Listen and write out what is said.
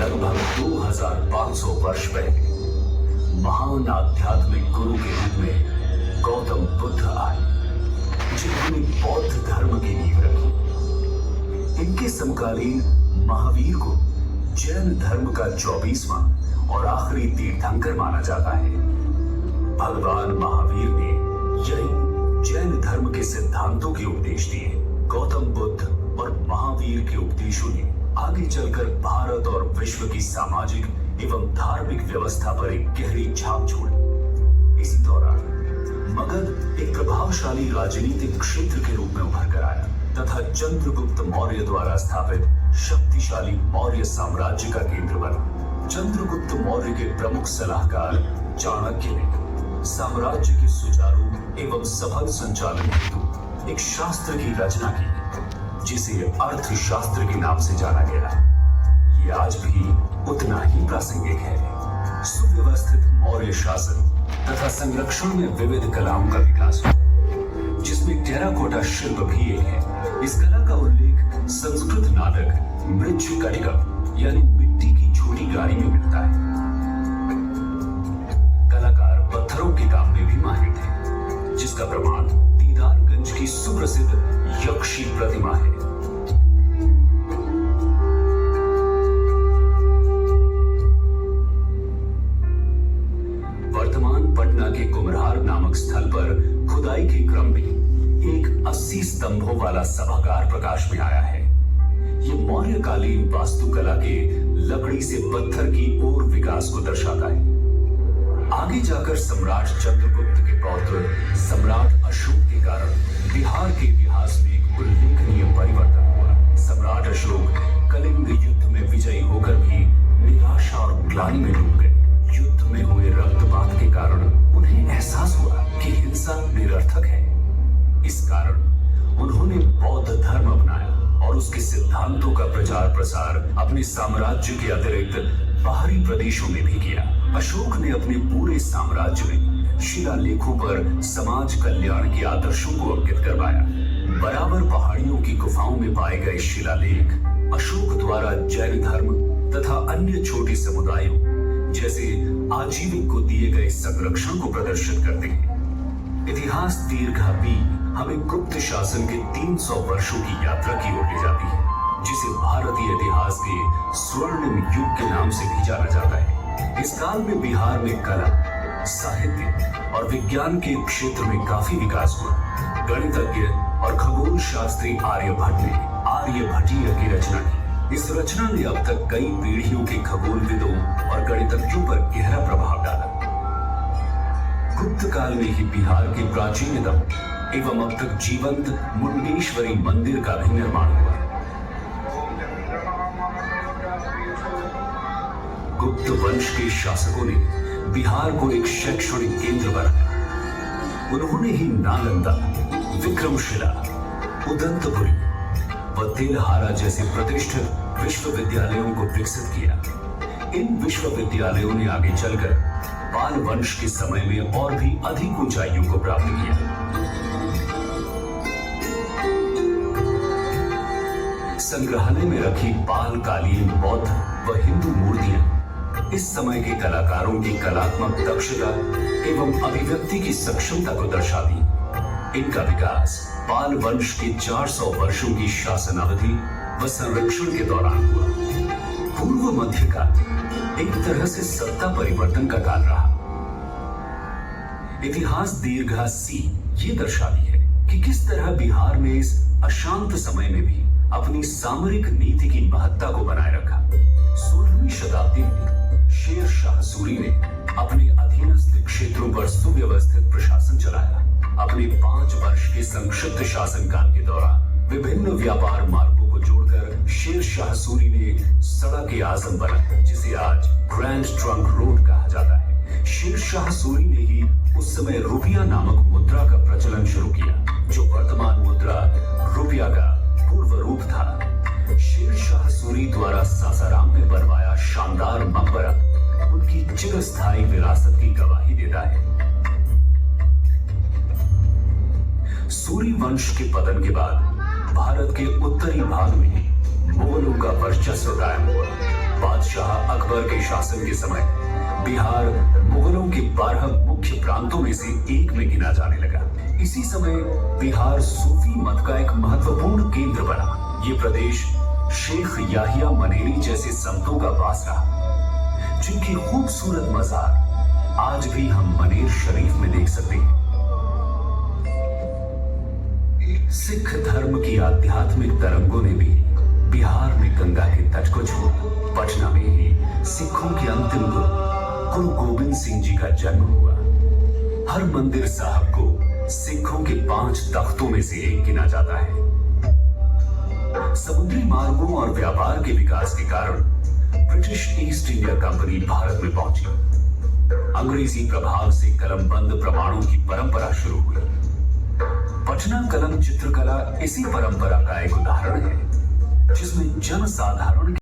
लगभग 2500 वर्ष पहले महान आध्यात्मिक गुरु के रूप में गौतम बुद्ध आए, जिन्होंने बौद्ध धर्म की नींव रखी। इनके समकालीन महावीर को जैन धर्म का 24वां और आखिरी तीर्थंकर माना जाता है। भगवान महावीर ने यही जैन धर्म के सिद्धांतों के उपदेश दिए। गौतम बुद्ध और महावीर के उपदेशों ने आगे चलकर भारत और विश्व की सामाजिक एवं धार्मिक व्यवस्था पर एक गहरी छाप छोड़ी। इसी दौरान मगध एक प्रभावशाली राजनीतिक क्षेत्र के रूप में उभर कर आया तथा चंद्रगुप्त मौर्य द्वारा स्थापित शक्तिशाली मौर्य साम्राज्य का केंद्र बना। चंद्रगुप्त मौर्य के प्रमुख सलाहकार चाणक्य ने साम्राज्य के सुचारू एवं सफल संचालन हेतु एक शास्त्र की रचना की, जिसे अर्थशास्त्र के नाम से जाना गया। ये आज भी उतना ही प्रासंगिक है। सुव्यवस्थित मौर्य शासन तथा संरक्षण में विविध कलाओं का विकास हुआ, जिसमें टेराकोटा शिल्प भी एक है। इस कला का उल्लेख संस्कृत नाटक मृच्छकटिकम यानी मिट्टी की छोटी गाड़ी में मिलता है। कलाकार पत्थरों के काम में भी माहिर थे, जिसका प्रमाण दीदारगंज की सुप्रसिद्ध यक्षी प्रतिमा है। वर्तमान पटना के कुम्हरार नामक स्थल पर खुदाई के क्रम में एक 80 स्तंभों वाला सभागार प्रकाश में आया है। ये मौर्यकालीन वास्तुकला के लकड़ी से पत्थर की ओर विकास को दर्शाता है। आगे जाकर सम्राट चंद्रगुप्त के पौत्र सम्राट अशोक के कारण बिहार के इतिहास में एक उल्लेखनीय परिवर्तन हुआ। सम्राट अशोक कलिंग युद्ध में विजयी होकर भी निराशा और ग्लानि में डूब गए। युद्ध में हुए रक्तपात के कारण उन्हें एहसास हुआ कि हिंसा निरर्थक है। इस कारण उन्होंने बौद्ध धर्म अपनाया और उसके सिद्धांतों का प्रचार प्रसार अपने साम्राज्य के अतिरिक्त बाहरी प्रदेशों में भी किया। अशोक ने अपने पूरे साम्राज्य में शिलालेखों पर समाज कल्याण के आदर्शों को अंकित करवाया। बराबर पहाड़ियों की गुफाओं में पाए गए शिलालेख अशोक द्वारा जैन धर्म तथा अन्य छोटे समुदायों जैसे आजीविक को दिए गए संरक्षण को प्रदर्शित करते हैं। इतिहास दीर्घापी हमें गुप्त शासन के 300 वर्षों की यात्रा की ओर ले जाती है, जिसे भारतीय इतिहास के स्वर्णिम युग के नाम से भी जाना जाता है। इस काल में बिहार में कला, साहित्य और विज्ञान के क्षेत्र में काफी विकास हुआ। गणितज्ञ और खगोल शास्त्री आर्यभट्ट ने आर्यभट्टीय की रचना की। इस रचना ने अब तक कई पीढ़ियों के खगोलविदों और गणितज्ञों पर गहरा प्रभाव डाला। गुप्त काल में ही बिहार के प्राचीनतम एवं अब तक जीवंत मुंडेश्वरी मंदिर का भी निर्माण हुआ। गुप्त वंश के शासकों ने बिहार को एक शैक्षणिक केंद्र बनाया। उन्होंने ही नालंदा, विक्रमशिला, उदंतपुरी व तेलहारा जैसे प्रतिष्ठित विश्वविद्यालयों को विकसित किया। इन विश्वविद्यालयों ने आगे चलकर पाल वंश के समय में और भी अधिक ऊंचाइयों को प्राप्त किया। संग्रहालय में रखी पाल कालीन बौद्ध व हिंदू मूर्तियां इस समय के कलाकारों की कलात्मक दक्षता एवं अभिव्यक्ति की सक्षमता को दर्शाती। इनका विकास पाल वंश के 400 वर्षों की शासन अवधि व संरक्षण के दौरान हुआ। पूर्व मध्यकाल एक तरह से सत्ता परिवर्तन का काल रहा। इतिहास दीर्घा सी ये दर्शाती है कि किस तरह बिहार ने इस अशांत समय में भी अपनी सामरिक नीति की महत्ता को बनाए रखा। 16वीं शताब्दी में शेर शाह सूरी ने अपने अधीनस्थ क्षेत्रों पर सुव्यवस्थित प्रशासन चलाया। अपने 5 वर्ष के संक्षिप्त शासनकाल के दौरान विभिन्न व्यापार मार्गों को जोड़कर शेर शाह सूरी ने सड़क आजम बनाया, जिसे आज ग्रैंड ट्रंक रोड कहा जाता है। शेर शाह सूरी ने ही उस समय रुपया नामक मुद्रा का प्रचलन शुरू किया, जो वर्तमान मुद्रा रुपया का पूर्व रूप था। शेर शाह सूरी द्वारा सासाराम में बनवाया शानदार मकबरा उनकी चिरस्थायी विरासत की गवाही देता है। सूरी वंश के पतन के बाद भारत के उत्तरी भाग में मुगलों का वर्चस्व कायम हुआ। बादशाह अकबर के शासन के समय बिहार मुगलों के 12 मुख्य प्रांतों में से एक में गिना जाने लगा। इसी समय बिहार सूफी मत का एक महत्वपूर्ण केंद्र बना। ये प्रदेश शेख याहिया मनेरी जैसे संतों का वास रहा, जिनकी खूबसूरत मजार आज भी हम मनेर शरीफ में देख सकते हैं। सिख धर्म की आध्यात्मिक तरंगों ने भी बिहार में गंगा के तट को छुआ। पटना में ही सिखों के अंतिम गुरु गोविंद सिंह जी का जन्म हुआ। हर मंदिर साहब को सिखों के 5 तख्तों में से एक गिना जाता है। समुद्री मार्गों और व्यापार के विकास के कारण British east India company Bharat में पहुंची। अंग्रेजी प्रभाव से कलमबंद प्रमाणों की परंपरा शुरू हुई। पटना कलम चित्रकला इसी परंपरा का एक उदाहरण है, जिसमें जन साधारण